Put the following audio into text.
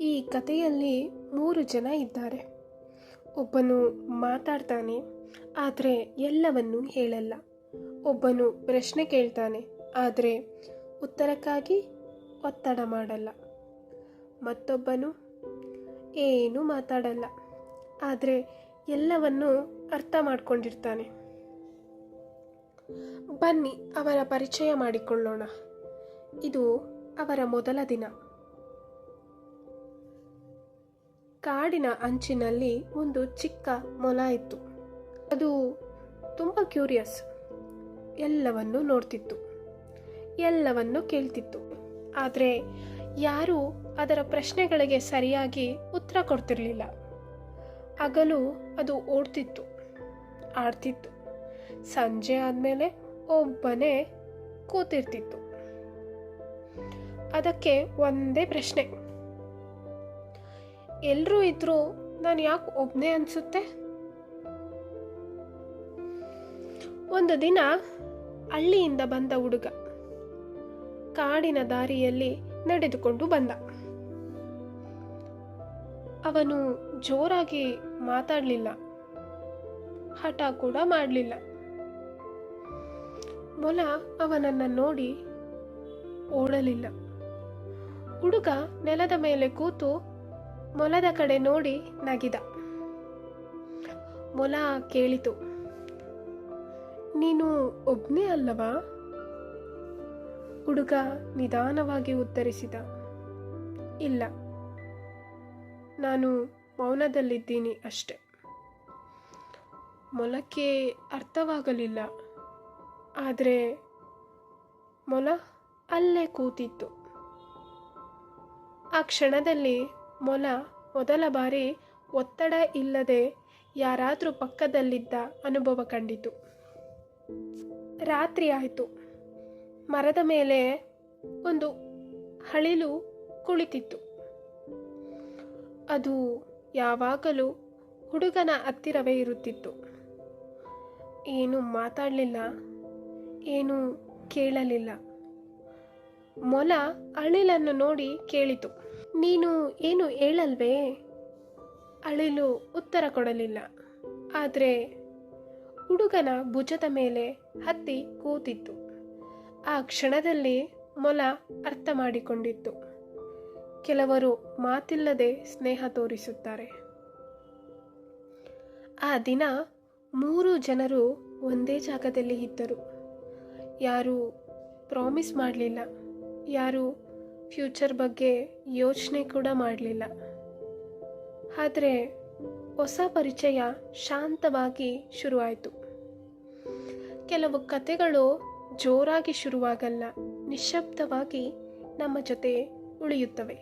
ಈ ಕಥೆಯಲ್ಲಿ 3 ಜನ ಇದ್ದಾರೆ. ಒಬ್ಬನು ಮಾತಾಡ್ತಾನೆ, ಆದರೆ ಎಲ್ಲವನ್ನೂ ಹೇಳಲ್ಲ. ಒಬ್ಬನು ಪ್ರಶ್ನೆ ಕೇಳ್ತಾನೆ, ಆದರೆ ಉತ್ತರಕ್ಕಾಗಿ ಒತ್ತಡ ಮಾಡಲ್ಲ. ಮತ್ತೊಬ್ಬನು ಏನೂ ಮಾತಾಡಲ್ಲ, ಆದರೆ ಎಲ್ಲವನ್ನೂ ಅರ್ಥ ಮಾಡ್ಕೊಂಡಿರ್ತಾನೆ. ಬನ್ನಿ ಅವರ ಪರಿಚಯ ಮಾಡಿಕೊಳ್ಳೋಣ. ಇದು ಅವರ ಮೊದಲ ದಿನ. ಕಾಡಿನ ಅಂಚಿನಲ್ಲಿ ಒಂದು ಚಿಕ್ಕ ಮೊಲ ಇತ್ತು. ಅದು ತುಂಬ ಕ್ಯೂರಿಯಸ್. ಎಲ್ಲವನ್ನೂ ನೋಡ್ತಿತ್ತು, ಎಲ್ಲವನ್ನೂ ಕೇಳ್ತಿತ್ತು. ಆದರೆ ಯಾರೂ ಅದರ ಪ್ರಶ್ನೆಗಳಿಗೆ ಸರಿಯಾಗಿ ಉತ್ತರ ಕೊಡ್ತಿರಲಿಲ್ಲ. ಹಗಲು ಅದು ಓಡ್ತಿತ್ತು, ಆಡ್ತಿತ್ತು. ಸಂಜೆ ಆದಮೇಲೆ ಒಬ್ಬನೇ ಕೂತಿರ್ತಿತ್ತು. ಅದಕ್ಕೆ ಒಂದೇ ಪ್ರಶ್ನೆ, ಎಲ್ಲರೂ ಇದ್ರೂ ನಾನು ಯಾಕೆ ಒಬ್ಬನೇ ಅನಿಸುತ್ತೆ? ಒಂದು ದಿನ ಹಳ್ಳಿಯಿಂದ ಬಂದ ಹುಡುಗ ಕಾಡಿನ ದಾರಿಯಲ್ಲಿ ನಡೆದುಕೊಂಡು ಬಂದ. ಅವನು ಜೋರಾಗಿ ಮಾತಾಡಲಿಲ್ಲ, ಹಠ ಕೂಡ ಮಾಡಲಿಲ್ಲ. ಮೊಲ ಅವನನ್ನು ನೋಡಿ ಓಡಲಿಲ್ಲ. ಹುಡುಗ ನೆಲದ ಮೇಲೆ ಕೂತು ಮೊಲದ ಕಡೆ ನೋಡಿ ನಗಿದ. ಮೊಲ ಕೇಳಿತು, ನೀನು ಒಬ್ಬನೇ ಅಲ್ಲವಾ? ಹುಡುಗ ನಿಧಾನವಾಗಿ ಉತ್ತರಿಸಿದ, ಇಲ್ಲ, ನಾನು ಮೌನದಲ್ಲಿದ್ದೀನಿ ಅಷ್ಟೆ. ಮೊಲಕ್ಕೆ ಅರ್ಥವಾಗಲಿಲ್ಲ, ಆದರೆ ಮೊಲ ಅಲ್ಲೇ ಕೂತಿತ್ತು. ಆ ಕ್ಷಣದಲ್ಲಿ ಮೊಲ ಮೊದಲ ಬಾರಿ ಒತ್ತಡ ಇಲ್ಲದೆ ಯಾರಾದರೂ ಪಕ್ಕದಲ್ಲಿದ್ದ ಅನುಭವ ಕಂಡಿತು. ರಾತ್ರಿ ಆಯಿತು. ಮರದ ಮೇಲೆ ಒಂದು ಅಳಿಲು ಕುಳಿತಿತ್ತು. ಅದು ಯಾವಾಗಲೂ ಹುಡುಗನ ಹತ್ತಿರವೇ ಇರುತ್ತಿತ್ತು. ಏನು ಮಾತಾಡಲಿಲ್ಲ, ಏನು ಕೇಳಲಿಲ್ಲ. ಮೊಲ ಅಳಿಲನ್ನು ನೋಡಿ ಕೇಳಿತು, ನೀನು ಏನು ಹೇಳಲ್ವೇ? ಅಳಿಲು ಉತ್ತರ ಕೊಡಲಿಲ್ಲ, ಆದರೆ ಹುಡುಗನ ಭುಜದ ಮೇಲೆ ಹತ್ತಿ ಕೂತಿತ್ತು. ಆ ಕ್ಷಣದಲ್ಲಿ ಮೊಲ ಅರ್ಥ ಮಾಡಿಕೊಂಡಿತ್ತು. ಕೆಲವರು ಮಾತಿಲ್ಲದೆ ಸ್ನೇಹ ತೋರಿಸುತ್ತಾರೆ. ಆ ದಿನ 3 ಜನರು ಒಂದೇ ಜಾಗದಲ್ಲಿ ಇದ್ದರು. ಯಾರೂ ಪ್ರಾಮಿಸ್ ಮಾಡಲಿಲ್ಲ, ಯಾರೂ ಫ್ಯೂಚರ್ ಬಗ್ಗೆ ಯೋಚನೆ ಕೂಡ ಮಾಡಲಿಲ್ಲ. ಆದರೆ ಹೊಸ ಪರಿಚಯ ಶಾಂತವಾಗಿ ಶುರುವಾಯಿತು. ಕೆಲವು ಕಥೆಗಳು ಜೋರಾಗಿ ಶುರುವಾಗಲ್ಲ, ನಿಶ್ಶಬ್ದವಾಗಿ ನಮ್ಮ ಜೊತೆ ಉಳಿಯುತ್ತವೆ.